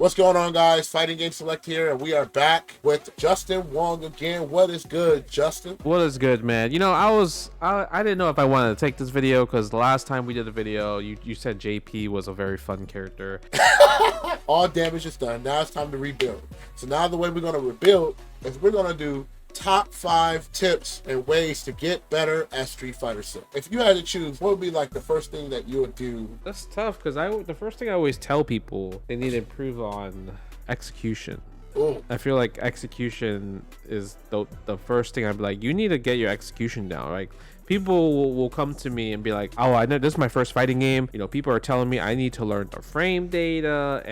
What's going on, guys? Fighting Game Select here, and we are back with Justin Wong again. What is good, Justin? What is good, man? I didn't know if I wanted to take this video because the last time we did a video, you said JP was a very fun character. All damage is done. Now it's time to rebuild. So now the way we're going to rebuild is we're going to do top 5 tips and ways to get better at Street Fighter 6. If you had to choose, what would be like the first thing that you would do? That's tough because the first thing I always tell people they need to improve on execution. Ooh. I feel like execution is the first thing I'd be like, you need to get your execution down. Like people will come to me and be like, oh, I know this is my first fighting game. People are telling me I need to learn the frame data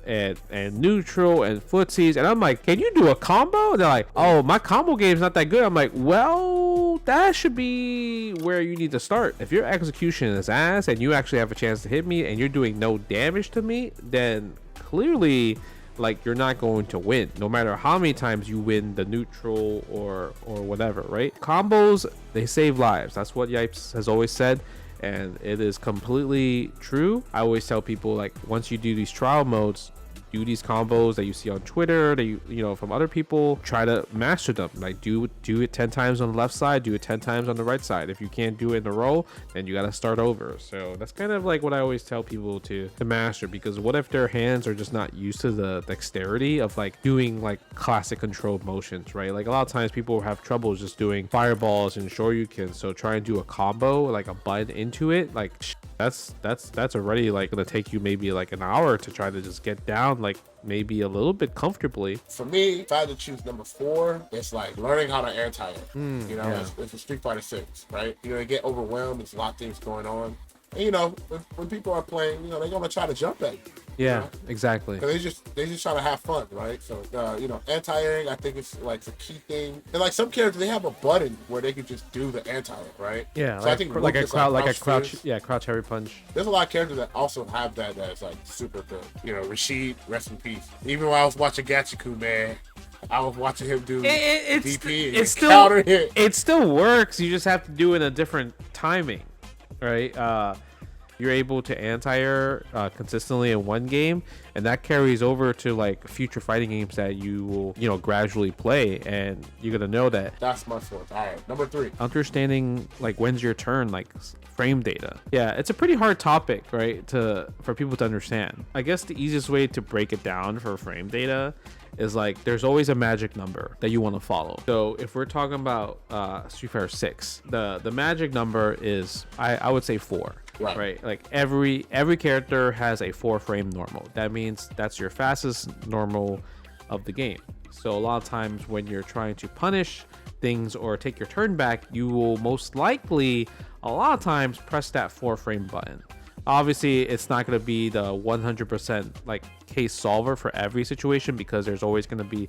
and neutral and footsies, and I'm like, can you do a combo? And they're like, oh, my combo game's not that good. I'm like, well, that should be where you need to start. If your execution is ass and you actually have a chance to hit me and you're doing no damage to me, then clearly like you're not going to win no matter how many times you win the neutral or whatever, right? Combos, they save lives. That's what Yipes has always said, and it is completely true. I always tell people, like, once you do these trial modes, do these combos that you see on Twitter, that you know from other people, try to master them. Like do it 10 times on the left side, do it 10 times on the right side. If you can't do it in a row, then you got to start over. So that's kind of like what I always tell people to master, because what if their hands are just not used to the dexterity of like doing like classic controlled motions, right? Like a lot of times people have trouble just doing fireballs and shoryuken. So try and do a combo, like a button into it, like that's already like gonna take you maybe like an hour to try to just get down like maybe a little bit comfortably. For me, if I had to choose number 4, it's like learning how to anti-air. Yeah. It's a Street Fighter 6, right? You get overwhelmed. There's a lot of things going on. And, when people are playing, they're going to try to jump at you. Yeah, exactly. They just try to have fun, right? So, anti-airing, I think it's like a key thing. And like some characters, they have a button where they can just do the anti-air, right? Yeah, so like, I think crouch heavy punch. There's a lot of characters that also have that's like super good. Rashid, rest in peace. Even when I was watching Gachiku, man, I was watching him do DP and counter hit. It still works. You just have to do it in a different timing, right? You're able to anti-air consistently in one game, and that carries over to like future fighting games that you will gradually play, and you're gonna know that. That's my fourth. All right, number 3, understanding like when's your turn, like frame data. Yeah, it's a pretty hard topic, right, for people to understand. I guess the easiest way to break it down for frame data is like there's always a magic number that you want to follow. So if we're talking about Street Fighter 6, the magic number is I would say 4. Right? Like every character has a 4 frame normal. That means that's your fastest normal of the game. So a lot of times when you're trying to punish things or take your turn back, you will most likely a lot of times press that 4 frame button. Obviously it's not going to be the 100% like case solver for every situation, because there's always going to be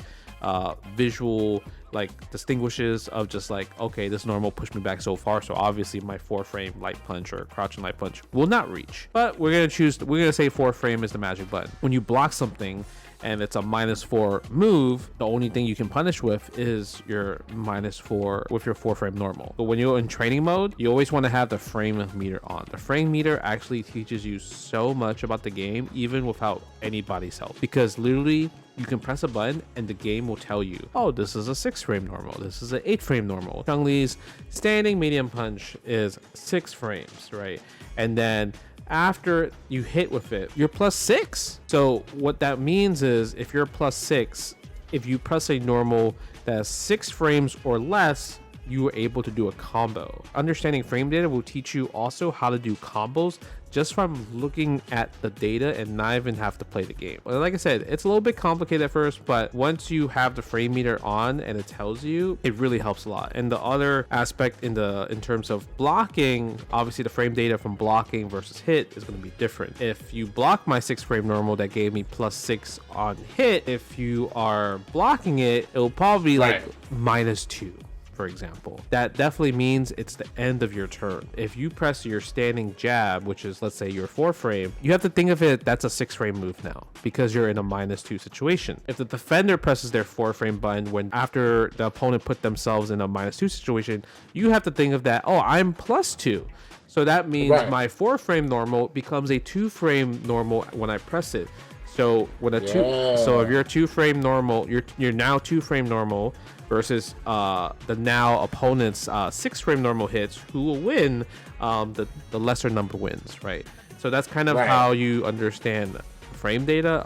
visual like distinguishes of just like, okay, this normal pushed me back so far, so obviously my 4 frame light punch or crouch and light punch will not reach. But we're gonna say 4 frame is the magic button. When you block something and it's a -4 move, the only thing you can punish with is your -4 with your 4 frame normal. But when you're in training mode, you always want to have the frame meter on. The frame meter actually teaches you so much about the game, even without anybody's help, because literally you can press a button and the game will tell you, oh, this is a 6 frame normal, this is an 8 frame normal. Chun-Li's standing medium punch is 6 frames, right? And then after you hit with it, you're +6. So what that means is if you're +6, if you press a normal that's 6 frames or less, you are able to do a combo. Understanding frame data will teach you also how to do combos just from looking at the data and not even have to play the game. Like I said, it's a little bit complicated at first, but once you have the frame meter on and it tells you, it really helps a lot. And the other aspect in terms of blocking, obviously the frame data from blocking versus hit is going to be different. If you block my 6 frame normal that gave me +6 on hit, if you are blocking it, it'll probably be like -2. For example, that definitely means it's the end of your turn. If you press your standing jab, which is, let's say, your 4 frame, you have to think of it that's a 6 frame move now, because you're in a -2 situation. If the defender presses their 4 frame button when after the opponent put themselves in a -2 situation, you have to think of that, oh, I'm +2. So that means my 4 frame normal becomes a 2 frame normal when I press it. So when so if you're 2 frame normal, you're now 2 frame normal versus the now opponent's 6 frame normal hits, who will win? The lesser number wins, right? So that's kind of how you understand frame data.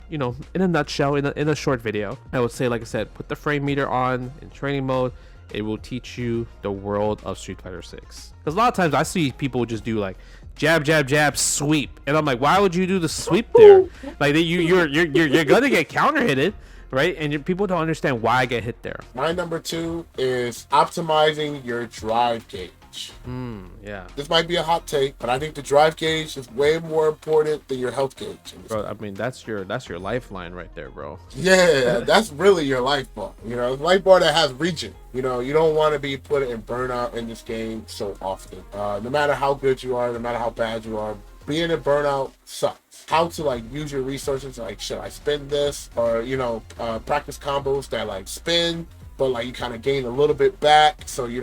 In a nutshell, in a short video, I would say, like I said, put the frame meter on in training mode. It will teach you the world of Street Fighter 6. Because a lot of times I see people just do like jab, jab, jab, sweep, and I'm like, why would you do the sweep there? Like you're gonna get counter hitted, right? And people don't understand why I get hit there. My number 2 is optimizing your drive gauge. Yeah. This might be a hot take, but I think the drive gauge is way more important than your health gauge. Bro, I mean, that's your lifeline right there, bro. Yeah, that's really your life bar. Life bar that has regen. You don't want to be put in burnout in this game so often. No matter how good you are, no matter how bad you are, being in burnout sucks. How to use your resources, should I spend this? Or, practice combos that spin, but you kind of gain a little bit back so it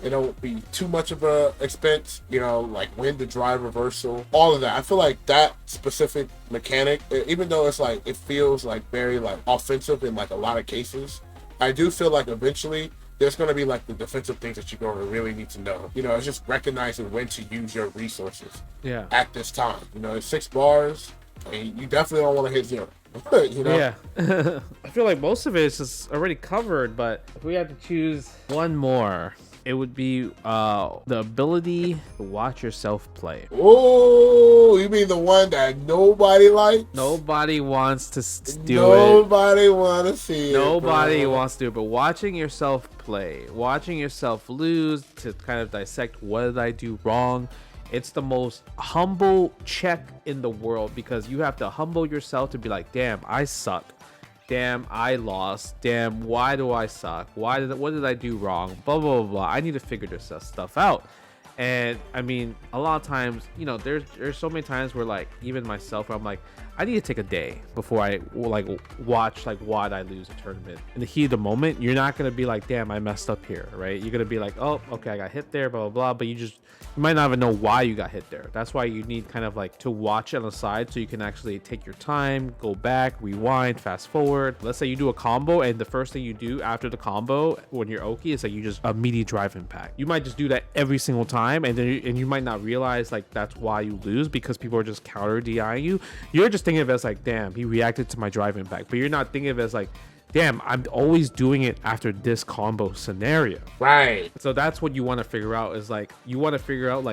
don't be too much of a expense, when to drive reversal, all of that. I feel like that specific mechanic, even though it's it feels very offensive in a lot of cases, I do feel like eventually there's going to be the defensive things that you're going to really need to know. It's just recognizing when to use your resources at this time. It's 6 bars, and you definitely don't want to hit 0. Yeah. I feel like most of it is just already covered, but if we had to choose one more, it would be the ability to watch yourself play. Oh, you mean the one that nobody likes? Nobody wants to do Nobody want to see Nobody wants to do it, but watching yourself play, watching yourself lose, to kind of dissect what did I do wrong. It's the most humble check in the world, because you have to humble yourself to be like, damn, I suck. Damn, I lost. Damn, why do I suck? What did I do wrong? Blah, blah, blah, blah. I need to figure this stuff out. And I mean, a lot of times, there's so many times where even myself, I'm like, I need to take a day before I watch why did I lose a tournament. In the heat of the moment, you're not gonna be like, damn, I messed up here, right? You're gonna be like, oh, okay, I got hit there, blah, blah, blah. But you might not even know why you got hit there. That's why you need kind of to watch on the side, so you can actually take your time, go back, rewind, fast forward. Let's say you do a combo, and the first thing you do after the combo when you're Oki is you just immediate drive impact. You might just do that every single time, and then you might not realize that's why you lose, because people are just counter DIing you. You're just thinking of it as damn, he reacted to my drive impact, but you're not thinking of it as damn, I'm always doing it after this combo scenario. Right. So that's what you want to figure out, is you want to figure out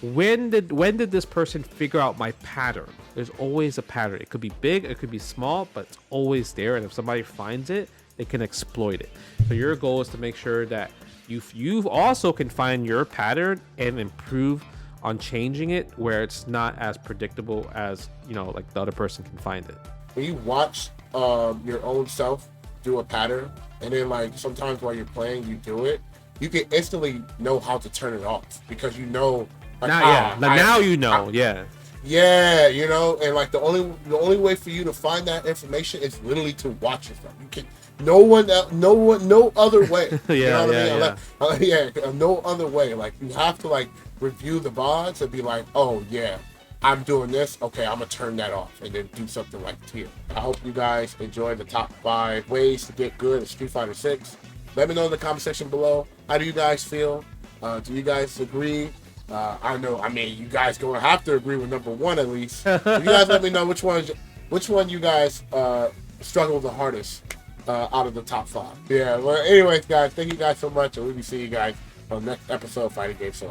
when did this person figure out my pattern? There's always a pattern. It could be big, it could be small, but it's always there. And if somebody finds it, they can exploit it. So your goal is to make sure that you also can find your pattern and improve on changing it where it's not as predictable as the other person can find it. When you watch your own self do a pattern, and then sometimes while you're playing you do it, you can instantly know how to turn it off, because now you know. Yeah, and the only way for you to find that information is literally to watch yourself. You can no other way. No other way. You have to review the VODs and be like, oh yeah, I'm doing this. Okay, I'm gonna turn that off and then do something here. I hope you guys enjoy the top 5 ways to get good at Street Fighter 6. Let me know in the comment section below. How do you guys feel? Do you guys agree? I know. I mean, you guys gonna have to agree with number 1 at least. You guys let me know which one you guys struggle the hardest out of the top 5. Yeah. Well, anyways, guys, thank you guys so much, and we'll be seeing you guys on the next episode of Fighting Game Select.